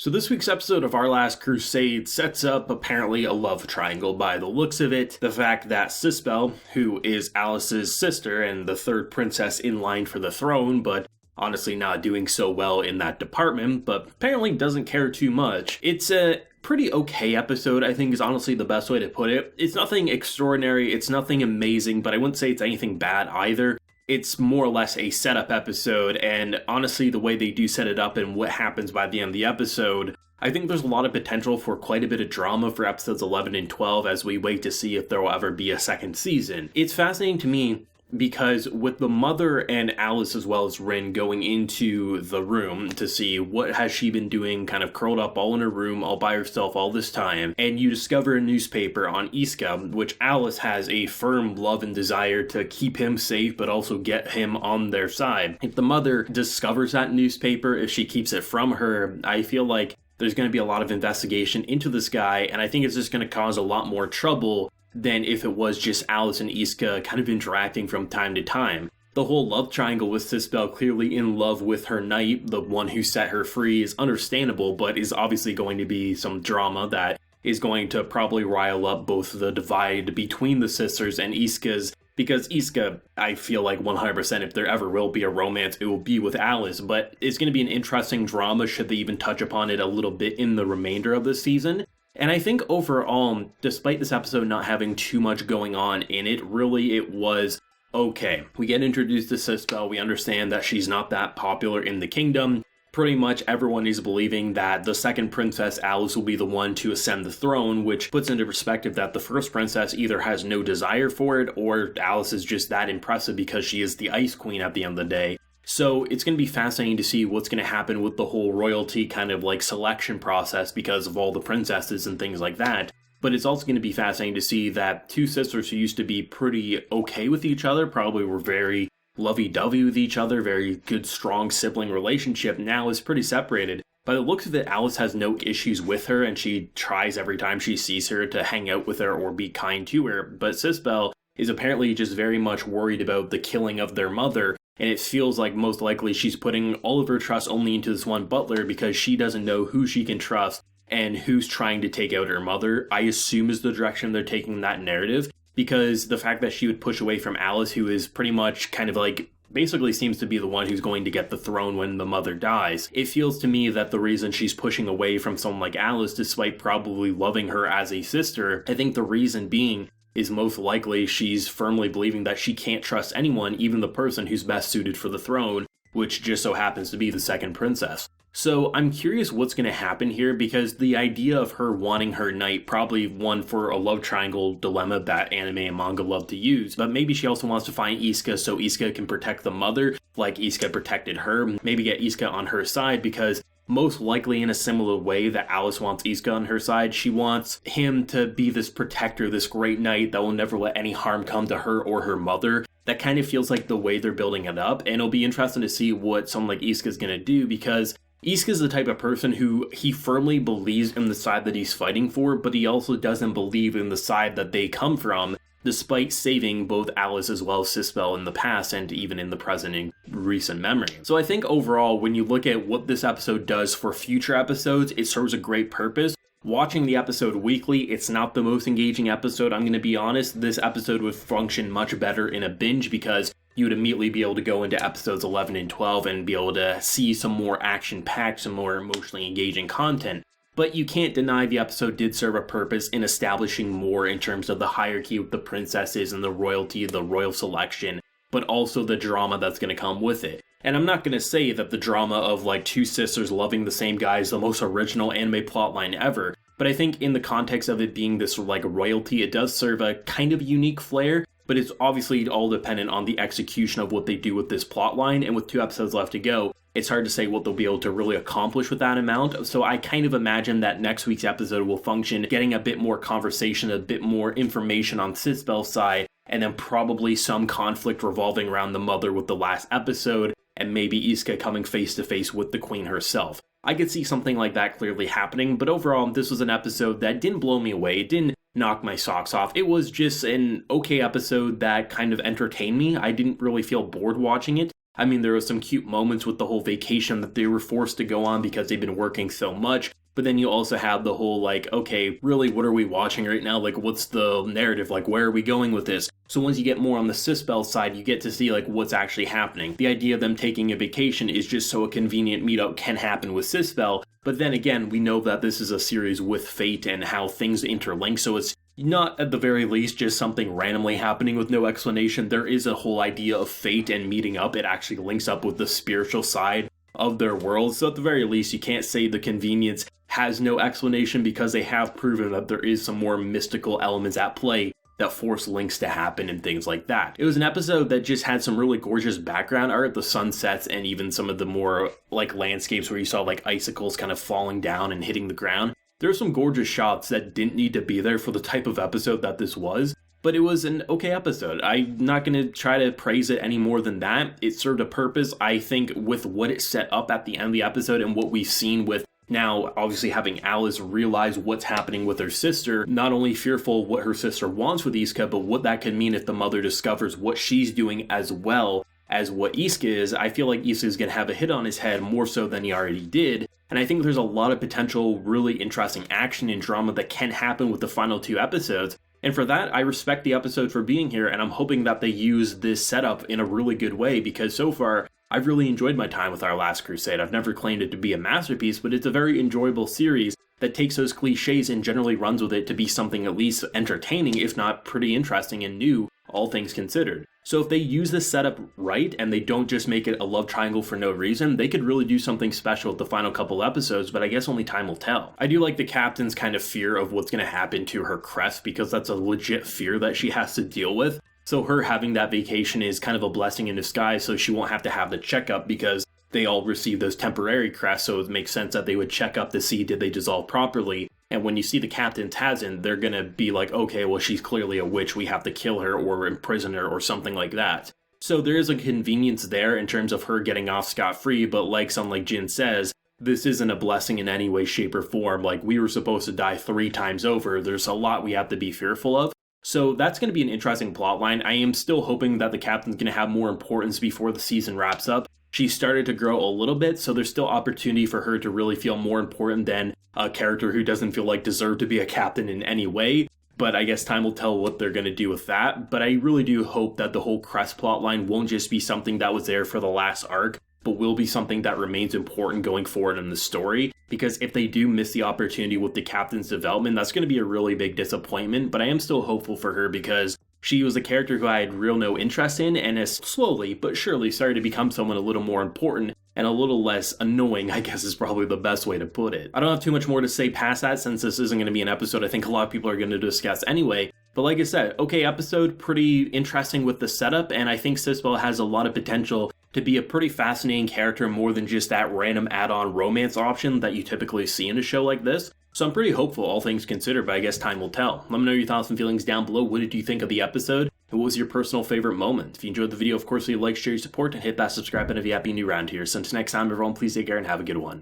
So this week's episode of Our Last Crusade sets up apparently a love triangle by the looks of it. The fact that Sisbel, who is Alice's sister and the third princess in line for the throne, but honestly not doing so well in that department, but apparently doesn't care too much. It's a pretty okay episode, I think is honestly the best way to put it. It's nothing extraordinary, it's nothing amazing, but I wouldn't say it's anything bad either. It's more or less a setup episode, and honestly, the way they do set it up and what happens by the end of the episode, I think there's a lot of potential for quite a bit of drama for episodes 11 and 12 as we wait to see if there will ever be a second season. It's fascinating to me because with the mother and Alice as well as Rin going into the room to see what has she been doing, kind of curled up all in her room all by herself all this time, and you discover a newspaper on Iska, which Alice has a firm love and desire to keep him safe but also get him on their side. If the mother discovers that newspaper, if she keeps it from her, I feel like there's going to be a lot of investigation into this guy, and I think it's just going to cause a lot more trouble than if it was just Alice and Iska kind of interacting from time to time. The whole love triangle with Sisbel clearly in love with her knight, the one who set her free, is understandable, but is obviously going to be some drama that is going to probably rile up both the divide between the sisters and Iska's, because Iska, I feel like 100% if there ever will be a romance, it will be with Alice, but it's going to be an interesting drama should they even touch upon it a little bit in the remainder of the season. And I think overall, despite this episode not having too much going on in it, really it was okay. We get introduced to Sisbel, we understand that she's not that popular in the kingdom. Pretty much everyone is believing that the second princess, Alice, will be the one to ascend the throne, which puts into perspective that the first princess either has no desire for it, or Alice is just that impressive because she is the Ice Queen at the end of the day. So it's going to be fascinating to see what's going to happen with the whole royalty kind of like selection process because of all the princesses and things like that. But it's also going to be fascinating to see that two sisters who used to be pretty okay with each other, probably were very lovey-dovey with each other, very good, strong sibling relationship, now is pretty separated. By the looks of it, Alice has no issues with her, and she tries every time she sees her to hang out with her or be kind to her. But Sisbel is apparently just very much worried about the killing of their mother, and it feels like most likely she's putting all of her trust only into this one butler because she doesn't know who she can trust and who's trying to take out her mother. I assume is the direction they're taking that narrative, because the fact that she would push away from Alice, who is pretty much kind of like basically seems to be the one who's going to get the throne when the mother dies. It feels to me that the reason she's pushing away from someone like Alice, despite probably loving her as a sister, I think the reason being is most likely she's firmly believing that she can't trust anyone, even the person who's best suited for the throne, which just so happens to be the second princess. So I'm curious what's going to happen here, because the idea of her wanting her knight, probably one for a love triangle dilemma that anime and manga love to use, but maybe she also wants to find Iska so Iska can protect the mother like Iska protected her, maybe get Iska on her side, because most likely in a similar way that Alice wants Iska on her side, she wants him to be this protector, this great knight that will never let any harm come to her or her mother. That kind of feels like the way they're building it up, and it'll be interesting to see what someone like Iska's going to do, because Iska's the type of person who he firmly believes in the side that he's fighting for, but he also doesn't believe in the side that they come from, despite saving both Alice as well as Sisbel in the past and even in the present in recent memory. So I think overall, when you look at what this episode does for future episodes, it serves a great purpose. Watching the episode weekly, it's not the most engaging episode, I'm going to be honest. This episode would function much better in a binge because you would immediately be able to go into episodes 11 and 12 and be able to see some more action-packed, some more emotionally engaging content. But you can't deny the episode did serve a purpose in establishing more in terms of the hierarchy with the princesses and the royalty, the royal selection, but also the drama that's going to come with it. And I'm not going to say that the drama of like two sisters loving the same guy is the most original anime plotline ever, but I think in the context of it being this like royalty, it does serve a kind of unique flair, but it's obviously all dependent on the execution of what they do with this plotline, and with 2 episodes left to go, it's hard to say what they'll be able to really accomplish with that amount. So I kind of imagine that next week's episode will function getting a bit more conversation, a bit more information on Sisbel's side, and then probably some conflict revolving around the mother with the last episode, and maybe Iska coming face to face with the queen herself. I could see something like that clearly happening, but overall, this was an episode that didn't blow me away. It didn't knock my socks off. It was just an okay episode that kind of entertained me. I didn't really feel bored watching it. I mean, there were some cute moments with the whole vacation that they were forced to go on because they've been working so much. But then you also have the whole, like, okay, really, what are we watching right now? Like, what's the narrative? Like, where are we going with this? So once you get more on the Sisbel side, you get to see, like, what's actually happening. The idea of them taking a vacation is just so a convenient meetup can happen with Sisbel. But then again, we know that this is a series with fate and how things interlink, so it's not at the very least just something randomly happening with no explanation. There is a whole idea of fate and meeting up. It actually links up with the spiritual side of their world. So at the very least, you can't say the convenience has no explanation, because they have proven that there is some more mystical elements at play that force links to happen and things like that. It was an episode that just had some really gorgeous background art, the sunsets, and even some of the more like landscapes where you saw like icicles kind of falling down and hitting the ground. There are some gorgeous shots that didn't need to be there for the type of episode that this was, but it was an okay episode. I'm not going to try to praise it any more than that. It served a purpose, I think, with what it set up at the end of the episode and what we've seen with now obviously having Alice realize what's happening with her sister, not only fearful what her sister wants with Iska, but what that could mean if the mother discovers what she's doing as well as what Iska is. I feel like Iska is going to have a hit on his head more so than he already did. And I think there's a lot of potential, really interesting action and drama that can happen with the final 2 episodes. And for that, I respect the episode for being here, and I'm hoping that they use this setup in a really good way, because so far, I've really enjoyed my time with Our Last Crusade. I've never claimed it to be a masterpiece, but it's a very enjoyable series that takes those cliches and generally runs with it to be something at least entertaining, if not pretty interesting and new, all things considered. So if they use this setup right, and they don't just make it a love triangle for no reason, they could really do something special with the final couple episodes, but I guess only time will tell. I do like the captain's kind of fear of what's going to happen to her crest, because that's a legit fear that she has to deal with. So her having that vacation is kind of a blessing in disguise, so she won't have to have the checkup, because they all receive those temporary crests, so it makes sense that they would check up to see did they dissolve properly. And when you see the captain Tazin, they're gonna be like, okay, well, she's clearly a witch, we have to kill her or imprison her or something like that. So there is a convenience there in terms of her getting off scot-free, but like Jin says, this isn't a blessing in any way, shape, or form. Like, we were supposed to die 3 times over, there's a lot we have to be fearful of. So that's going to be an interesting plotline. I am still hoping that the captain's going to have more importance before the season wraps up. She started to grow a little bit, so there's still opportunity for her to really feel more important than a character who doesn't feel like deserved to be a captain in any way. But I guess time will tell what they're going to do with that. But I really do hope that the whole Crest plotline won't just be something that was there for the last arc, but will be something that remains important going forward in the story. Because if they do miss the opportunity with the captain's development, that's going to be a really big disappointment. But I am still hopeful for her, because she was a character who I had real no interest in, and has slowly but surely started to become someone a little more important and a little less annoying, I guess is probably the best way to put it. I don't have too much more to say past that, since this isn't going to be an episode I think a lot of people are going to discuss anyway. But like I said, okay episode, pretty interesting with the setup, and I think Sisbel has a lot of potential to be a pretty fascinating character, more than just that random add-on romance option that you typically see in a show like this. So I'm pretty hopeful, all things considered, but I guess time will tell. Let me know your thoughts and feelings down below. What did you think of the episode? And what was your personal favorite moment? If you enjoyed the video, of course, leave a like, share your support, and hit that subscribe button if you happen new around here. So until next time, everyone, please take care and have a good one.